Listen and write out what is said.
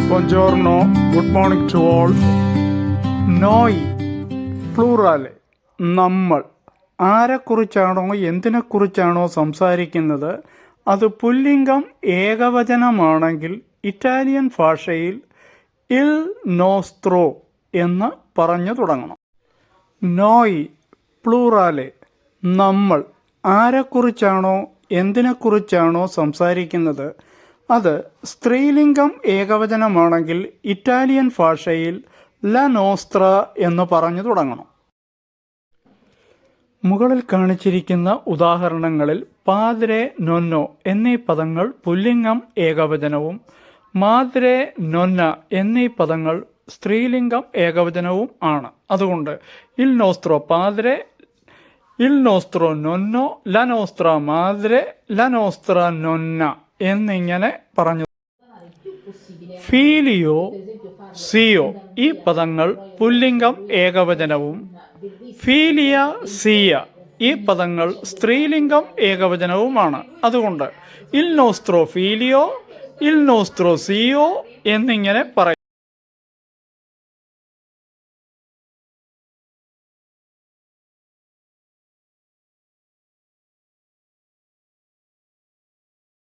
Buongiorno, good morning to all. നോയ് പ്ലൂറാല് നമ്മൾ ആരെക്കുറിച്ചാണോ എന്തിനെക്കുറിച്ചാണോ സംസാരിക്കുന്നത് അത് പുല്ലിംഗം ഏകവചനമാണെങ്കിൽ ഇറ്റാലിയൻ ഭാഷയിൽ ഇൽ നോസ്ത്രോ എന്ന് പറഞ്ഞു തുടങ്ങണം. നോയ് പ്ലൂറാല് നമ്മൾ ആരെക്കുറിച്ചാണോ എന്തിനെക്കുറിച്ചാണോ സംസാരിക്കുന്നത് അത് സ്ത്രീലിംഗം ഏകവചനമാണെങ്കിൽ ഇറ്റാലിയൻ ഭാഷയിൽ ല നോസ്ത്ര എന്ന് പറഞ്ഞു തുടങ്ങണം. മുകളിൽ കാണിച്ചിരിക്കുന്ന ഉദാഹരണങ്ങളിൽ പാദ്രെ, നൊന്നോ എന്നീ പദങ്ങൾ പുല്ലിംഗം ഏകവചനവും മാദ്രെ, നൊന്ന എന്നീ പദങ്ങൾ സ്ത്രീലിംഗം ഏകവചനവും ആണ്. അതുകൊണ്ട് ഇൽ നോസ്ത്രോ പാദ്രെ, ഇൽ നോസ്ത്രോ നൊന്നോ, ല നോസ്ത്ര മാദ്രെ, ല നോസ്ത്ര നൊന്ന എന്നിങ്ങനെ പറഞ്ഞു. ഫീലിയോ, സിയോ ഈ പദങ്ങൾ പുല്ലിംഗം ഏകവചനവും ഫീലിയ, സിയ ഈ പദങ്ങൾ സ്ത്രീലിംഗം ഏകവചനവുമാണ്. അതുകൊണ്ട് ഇൽ നോസ്ത്രോ ഫീലിയോ, ഇൽ നോസ്ത്രോ സിയോ എന്നിങ്ങനെ പറയും.